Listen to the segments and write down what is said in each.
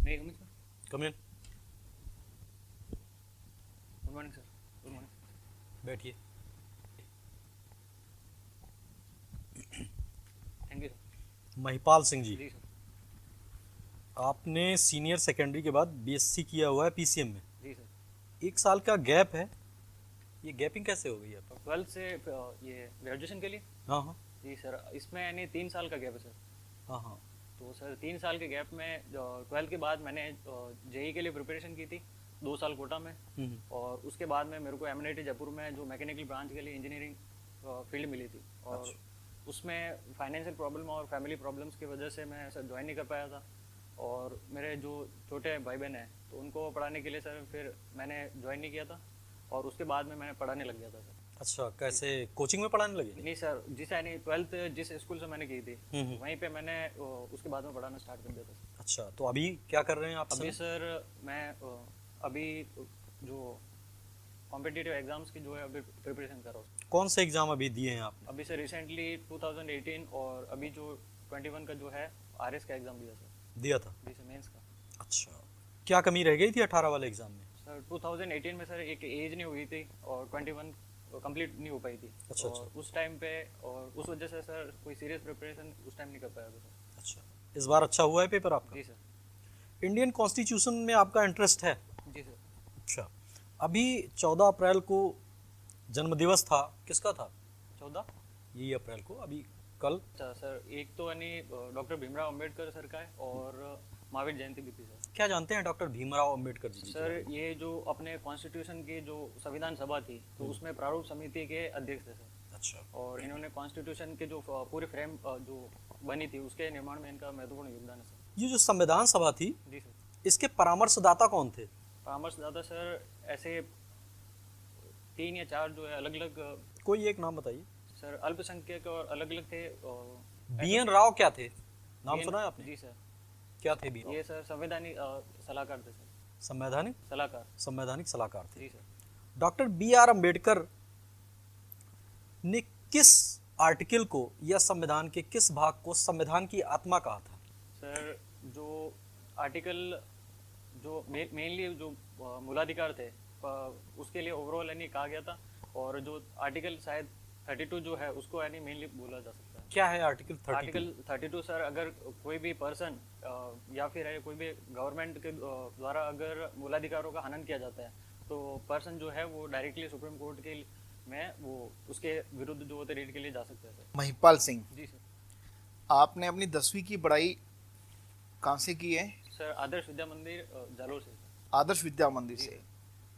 May I come in, sir? Come in. Good morning, sir. Good morning. बैठिए। Thank you, sir. Mahipal Singh ji, जी sir. आपने senior secondary के बाद BSc किया हुआ है पीसीएम में। जी सर। 1 साल का गैप है, ये गैपिंग कैसे हो गई आपकी? 12th से ये ग्रेजुएशन के लिए। हाँ हाँ जी सर, इसमें यानी 3 साल का गैप है सर। हाँ हाँ। तो सर 3 साल के गैप में 12th के बाद मैंने जेई के लिए प्रिपरेशन की थी 2 साल कोटा में। और उसके बाद में मेरे को एमएनआईटी जयपुर में जो मैकेनिकल ब्रांच के लिए इंजीनियरिंग फील्ड मिली थी। और अच्छा। उसमें फाइनेंशियल प्रॉब्लम और फैमिली प्रॉब्लम्स की वजह से मैं सर ज्वाइन नहीं कर पाया था। और मेरे जो छोटे भाई बहन हैं तो उनको पढ़ाने के लिए सर फिर मैंने ज्वाइन नहीं किया था। और उसके बाद में मैंने पढ़ाने लग गया था सर। अच्छा, कैसे कोचिंग में पढ़ाने लगे? नहीं सर, जिस यानी 12th जिस स्कूल से मैंने की थी वहीं पे मैंने उसके बाद में पढ़ाना स्टार्ट कर दिया था सर। अच्छा, तो अभी क्या कर रहे हैं आप? अभी सर मैं अभी जो कॉम्पिटिटिव एग्जाम्स की जो है अभी प्रिपरेशन कर रहा हूँ। कौन से एग्जाम अभी दिए हैं आपने? अभी सर रिसेंटली 2018 और अभी जो 21 का जो है आरएस का एग्जाम दिया सर। दिया था। जी सर, मेंस का। अच्छा, क्या कमी रह गई थी 18 वाले एग्जाम में? सर 2018 में सर एक एज नहीं हुई थी और 21 कंप्लीट नहीं हो पाई थी। अच्छा, और उस टाइम पे और उस वजह से सर कोई सीरियस प्रिपरेशन उस टाइम नहीं कर पाया था सर। अच्छा, इस बार अच्छा हुआ है पेपर आपका? जी सर। इंडियन कॉन्स्टिट्यूशन में आपका इंटरेस्ट है? जी सर। अच्छा, अभी 14 अप्रैल को जन्मदिवस था, किसका था? 14। यही अप्रैल को, अभी कल। अच्छा सर, एक तो यानी डॉक्टर भीमराव अंबेडकर सर का है और महावीर जयंती भी थी सर। क्या जानते हैं डॉक्टर भीमराव अंबेडकर जी? सर ये जो अपने कॉन्स्टिट्यूशन की जो संविधान सभा थी तो उसमें प्रारूप समिति के अध्यक्ष थे सर। अच्छा। और इन्होंने कॉन्स्टिट्यूशन के जो पूरे फ्रेम जो बनी थी उसके निर्माण में इनका महत्वपूर्ण योगदान है सर। ये जो संविधान सभा थी, जी सर। इसके परामर्शदाता कौन थे? परामर्शदाता सर ऐसे 3 या 4 जो है अलग अलग। कोई एक नाम बताइए। सर अल्पसंख्यक और अलग अलग थे। बीएन राव क्या थे? नाम BN सुना है आपने? जी सर। क्या थे बीएन? ये सर संवैधानिक सलाहकार थे सर। संवैधानिक सलाहकार थे। जी sir. Doctor B R Ambedkar ने किस आर्टिकल को या संविधान के किस भाग को संविधान की आत्मा कहा था? सर जो आर्टिकल जो मेनली जो मूलाधिकार थे उसके लिए ओवरऑल यानी कहा गया था। और जो आर्टिकल शायद 32 जो है उसको यानी मेनली बोला जा सकता है। क्या है आर्टिकल 32? आर्टिकल 32 सर, अगर कोई भी पर्सन या फिर कोई भी गवर्नमेंट के द्वारा अगर मूलाधिकारों का हनन किया जाता है तो पर्सन जो है वो डायरेक्टली सुप्रीम कोर्ट के में वो उसके विरुद्ध जो होते रेड के लिए जा सकता है सर। महिपाल सिंह, जी सर। आपने अपनी 10वीं की पढ़ाई कहाँ से की है? सर आदर्श विद्या मंदिर जालोर से सर। आदर्श विद्या मंदिर से।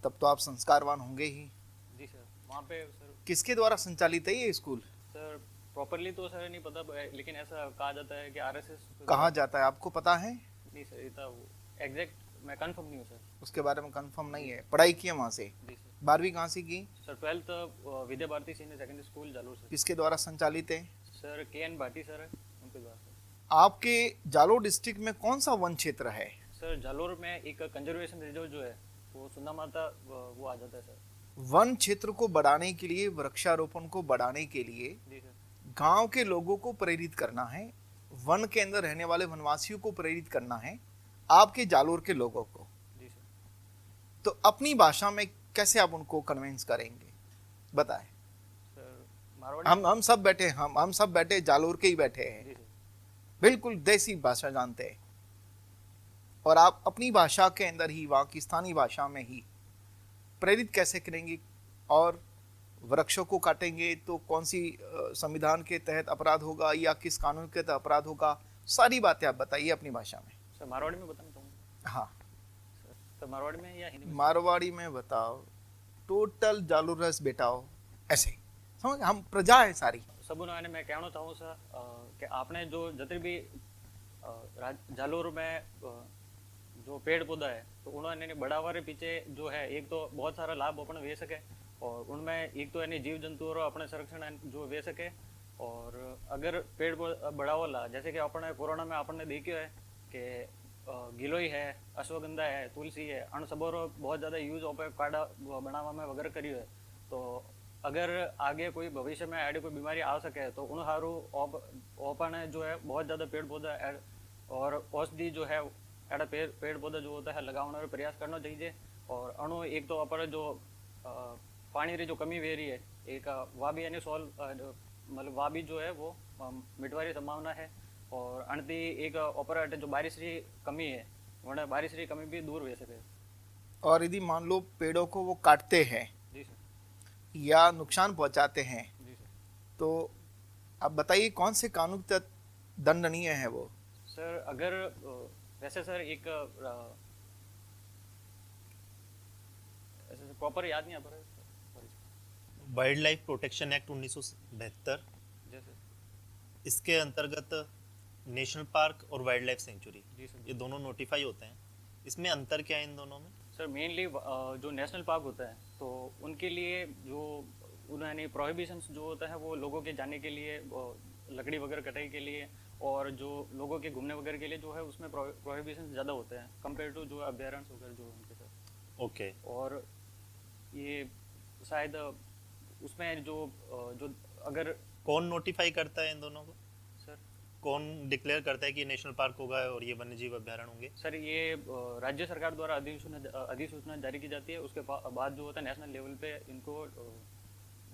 तब तो आप संस्कारवान होंगे ही। जी सर। वहाँ पे सर किसके द्वारा संचालित है ये स्कूल? सर प्रॉपरली तो सर नहीं पता लेकिन ऐसा कहा जाता है कि आरएसएस। कहाँ जाता है आपको पता है? नहीं सर, इतना वो एग्जैक्ट मैं कंफर्म नहीं हूँ सर। उसके बारे में कंफर्म नहीं है। पढ़ाई की है वहाँ से? जी सर। 12वीं कहाँ से की? Sir 12th Vidya Bharati senior secondary school Jalore से। किसके द्वारा संचालित है? सर KN भाटी सर है उनके द्वारा सर। आपके जालोर डिस्ट्रिक्ट में कौन सा वन क्षेत्र है? सर जालोर में एक कंजर्वेशन रिजर्व जो है वो सुंदा माता वो आ जाता है सर। वन क्षेत्र को बढ़ाने के लिए, वृक्षारोपण को बढ़ाने के लिए जी सर। गांव के लोगों को प्रेरित करना है, वन के अंदर रहने वाले वनवासियों को प्रेरित करना है, आपके जालोर के लोगों को। जी सर। तो अपनी भाषा में कैसे आप उनको कन्विंस करेंगे, बताएं। सर मारवाड़ी। हम सब बैठे, हम सब बैठे जालोर के ही बैठे हैं, जी सर। बिल्कुल देसी भाषा जानते हैं, और आप अपनी भाषा के अंदर ही, वहाँ की स्थानीय भाषा में ही प्रेरित कैसे करेंगे? और वृक्षों को काटेंगे तो कौन सी संविधान के तहत अपराध होगा या किस कानून के तहत अपराध होगा, सारी बातें आप बताइए अपनी भाषा में। सर मारवाड़ी में बताना चाहूँगा। हाँ सर मारवाड़ी में या हिंदी में? मारवाड़ी में बताओ, टोटल जालोर रस बेटाओ, ऐसे समझ, हम प्रजा है सारी। सब उन्होंने मैं कहना चाहूँ सर कि आपने जो जितने भी जालोर में जो पेड़ पौधा है तो उन्होंने बढ़ावा के पीछे जो है एक तो बहुत सारा लाभ अपने ले सके और उनमें एक तो यानी जीव जंतु और अपने संरक्षण जो ले सके। और अगर पेड़ बढ़ावा ला, जैसे कि अपने कोरोना में आपने देखियो है कि गिलोय है, अश्वगंधा है, तुलसी है, अण सबरो बहुत ज़्यादा यूज होपे काढ़ा बनावा में वगैरह करियो है। तो अगर आगे कोई भविष्य में ऐडी कोई बीमारी आ सके तो उन हारू ओपन जो है बहुत ज़्यादा पेड़ पौधा और औषधि जो है एड़ा पेड़ पौधा जो होता है लगाने रो प्रयास करना चाहिए। और अणु एक तो अपर जो पानी री जो कमी वे रही है एक वा भी यानी सॉल्व मतलब वा भी जो है वो मिटवारी संभावना है। और अणती एक अपर जो बारिश री कमी है वरना बारिश री कमी भी दूर हो सके। और यदि मान लो पेड़ों को वो काटते हैं जी सर। या नुकसान पहुंचाते हैं जी सर। तो आप बताइए कौन से कानून के तहत दंडनीय है वो? सर अगर वैसे सर एक ऐसे प्रॉपर याद नहीं आ पा रहा है sorry. Wild life protection act 1972, जैसे इसके अंतर्गत नेशनल पार्क और वाइल्ड लाइफ सेंचुरी जी सर। ये दोनों नोटिफाई होते हैं। इसमें अंतर क्या है इन दोनों में? सर मेनली जो नेशनल पार्क होता है तो उनके लिए जो उन्होंने प्रोहिबिशंस जो होता है वो लोगों के जाने के लिए लकड़ी वगैरह कटाई के लिए और जो लोगों के घूमने वगैरह के लिए जो है उसमें प्रोहिबिशंस ज़्यादा होते हैं कंपेयर टू जो अभ्यारण्य वगैरह जो उनके साथ। ओके। और ये शायद उसमें जो जो अगर कौन नोटिफाई करता है इन दोनों को? सर कौन डिक्लेयर करता है कि नेशनल पार्क होगा और ये वन्यजीव अभ्यारण्य होंगे? सर ये राज्य सरकार द्वारा अधिसूचना जारी की जाती है। उसके बाद जो होता है नेशनल लेवल पे इनको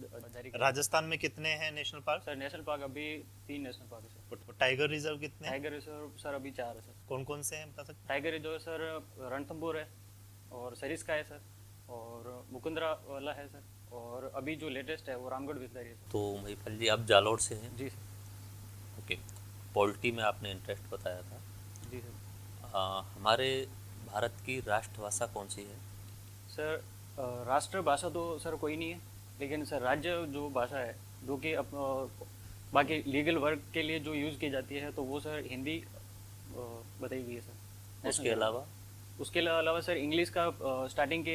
जारी किया। राजस्थान में कितने हैं national park? Sir national park अभी 3 नेशनल पार्क है सर। टाइगर रिजर्व कितने हैं? टाइगर रिजर्व सर अभी 4 है सर। कौन कौन से हैं बता सकते टाइगर रिजर्व सर रणथंभौर है और सरिस्का है सर और मुकुंदरा वाला है सर और अभी जो लेटेस्ट है वो रामगढ़ विस्तारी है सर। तो महिपाल जी आप जालौर से हैं। जी सर। ओके, पॉलिटी में आपने इंटरेस्ट बताया था। जी सर। हमारे भारत की राष्ट्रभाषा कौन सी है? सर राष्ट्रभाषा तो सर कोई नहीं है लेकिन सर राज्य जो भाषा है जो कि बाकी लीगल वर्क के लिए जो यूज़ की जाती है तो वो सर हिंदी बताई गई है सर। उसके अलावा सर इंग्लिश का स्टार्टिंग के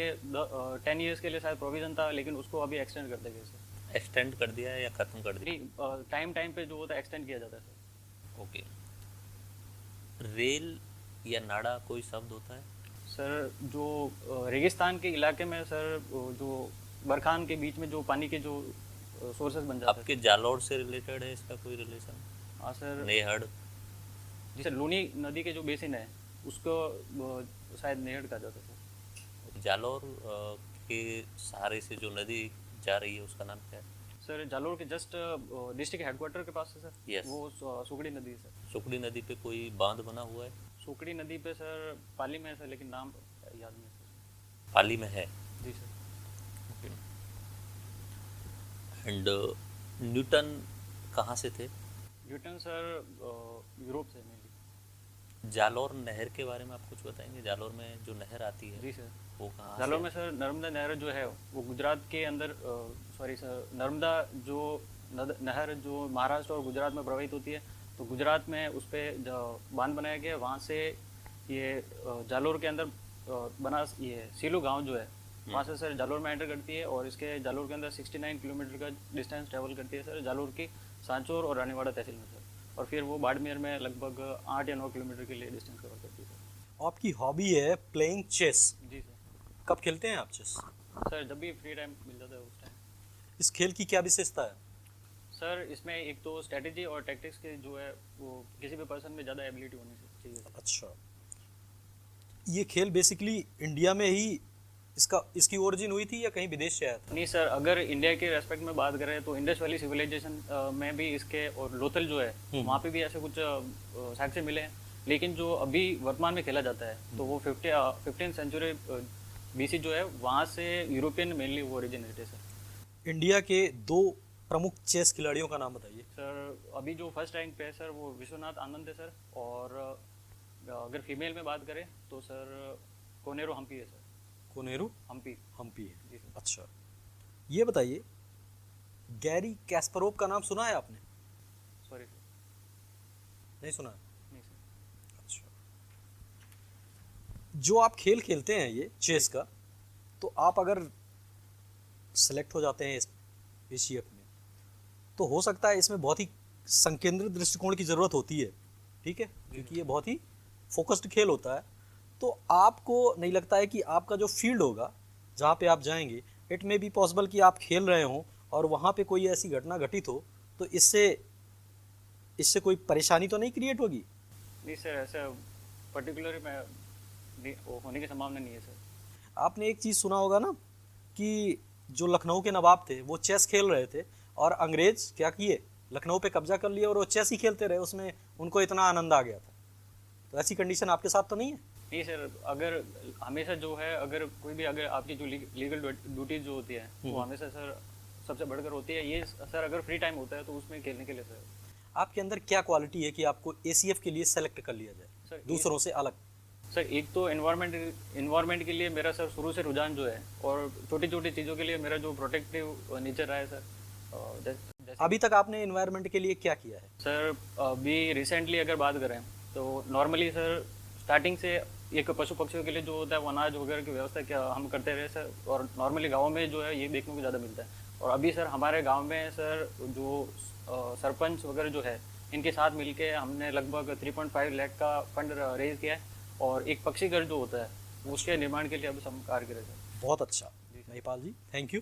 10 इयर्स के लिए शायद प्रोविज़न था लेकिन उसको अभी एक्सटेंड कर दिया गया सर। एक्सटेंड कर दिया है या ख़त्म कर दिया? नहीं टाइम पे जो होता है एक्सटेंड किया जाता है सर। ओके। रेल या नाड़ा कोई शब्द होता है? सर जो रेगिस्तान के इलाके में सर जो बरखान के बीच में जो पानी के जो सोर्सेज बन जाते हैं। आपके जालौर से रिलेटेड है इसका कोई रिलेशन? हाँ सर। नेहड़? जी सर लूनी नदी के जो बेसिन है उसको शायद नेहड़ कहा जाता है सर। जालौर के सहारे से जो नदी जा रही है उसका नाम क्या है? सर जालोर के जस्ट डिस्ट्रिक्ट हेडक्वार्टर के पास है सर। Yes. वो सुकड़ी नदी है सर। सुकड़ी नदी पे कोई बांध बना हुआ है? सुकड़ी नदी पे सर पाली में है सर लेकिन नाम याद नहीं है सर। पाली में है। जी सर। एंड न्यूटन कहाँ से थे? न्यूटन सर यूरोप से मेनली। जालौर नहर के बारे में आप कुछ बताएंगे? जालौर में जो नहर आती है जी सर। वो कहाँ से? जालोर में सर नर्मदा नहर जो है वो गुजरात के अंदर सॉरी सर नर्मदा जो नहर जो महाराष्ट्र और गुजरात में प्रवाहित होती है तो गुजरात में उस पर बांध बनाया गया। वहाँ से ये जालोर के अंदर बना ये सीलू गांव जो है वहाँ से सर जालोर में एंटर करती है और इसके जालोर के अंदर 69 किलोमीटर का डिस्टेंस ट्रेवल करती है सर जालोर की सांचौर और रानीवाड़ा तहसील में सर। और फिर वो बाड़मेर में लगभग 8 या 9 किलोमीटर के लिए डिस्टेंस कवर करती है सर। आपकी हॉबी है प्लेइंग चेस। जी सर। कब खेलते हैं आप चेस? सर जब भी फ्री टाइम मिल जाता है उस टाइम। इस खेल की क्या विशेषता है? सर इसमें एक तो स्ट्रेटेजी और टैक्टिक्स के जो है वो किसी भी पर्सन में ज़्यादा एबिलिटी होनी चाहिए सर। अच्छा, ये खेल बेसिकली इंडिया में ही इसकी ओरिजिन हुई थी या कहीं विदेश से आया था? नहीं सर अगर इंडिया के रेस्पेक्ट में बात करें तो इंडस वैली सिविलाइजेशन में भी इसके और लोथल जो है वहाँ पे भी ऐसे कुछ साक्ष्य मिले हैं लेकिन जो अभी वर्तमान में खेला जाता है तो वो 15th सेंचुरी BC जो है वहाँ से यूरोपियन मेनली वो ओरिजिनेटेड है सर। इंडिया के 2 प्रमुख चेस खिलाड़ियों का नाम बताइए। सर अभी जो फर्स्ट रैंक पे है सर वो विश्वनाथ आनंद है सर और अगर फीमेल में बात करें तो सर कोनेरो हम्पी है सर। कोनेरू हम्पी हम्पी है। जी सर। अच्छा, ये बताइए गैरी कैस्परोव का नाम सुना है आपने? सॉरी सर नहीं सुना है? नहीं सर। अच्छा, जो आप खेल खेलते हैं ये चेस का, तो आप अगर सेलेक्ट हो जाते हैं इस एशियप में तो हो सकता है इसमें बहुत ही संकेंद्रित दृष्टिकोण की ज़रूरत होती है, ठीक है, क्योंकि ये बहुत ही फोकस्ड खेल होता है। तो आपको नहीं लगता है कि आपका जो फील्ड होगा जहाँ पे आप जाएंगे, इट मे बी पॉसिबल कि आप खेल रहे हों और वहाँ पे कोई ऐसी घटना घटित हो तो इससे कोई परेशानी तो नहीं क्रिएट होगी? नहीं सर ऐसा पर्टिकुलरली मैं वो होने की संभावना नहीं है सर। आपने एक चीज़ सुना होगा ना कि जो लखनऊ के नवाब थे वो चेस खेल रहे थे और अंग्रेज क्या किए, लखनऊ पे कब्जा कर लिया और वो चेस ही खेलते रहे, उसमें उनको इतना आनंद आ गया था। तो ऐसी कंडीशन आपके साथ तो नहीं है? नहीं सर, अगर हमेशा जो है, अगर कोई भी, अगर आपकी जो लीगल ड्यूटीज जो होती है वो हमेशा सर सबसे बढ़कर होती है। ये सर अगर फ्री टाइम होता है तो उसमें खेलने के लिए सर। आपके अंदर क्या क्वालिटी है कि आपको एसीएफ के लिए सेलेक्ट कर लिया जाए सर दूसरों से अलग? सर एक तो इन्वायरमेंट के लिए मेरा सर शुरू से रुझान जो है, और छोटी छोटी चीज़ों के लिए मेरा जो प्रोटेक्टिव नेचर रहा है सर। अभी तक आपने इन्वायरमेंट के लिए क्या किया है? सर अभी रिसेंटली अगर बात करें तो नॉर्मली सर स्टार्टिंग से एक पशु पक्षियों के लिए जो होता है वो अनाज वगैरह की व्यवस्था क्या हम करते रहे सर, और नॉर्मली गाँव में जो है ये देखने को ज़्यादा मिलता है। और अभी सर हमारे गांव में सर जो सरपंच वगैरह जो है इनके साथ मिलके हमने लगभग 3.5 लाख का फंड रेज किया है, और एक पक्षी घर जो होता है उसके निर्माण के लिए अभी हम कार्य कर रहे हैं। बहुत अच्छा महिपाल जी, थैंक यू।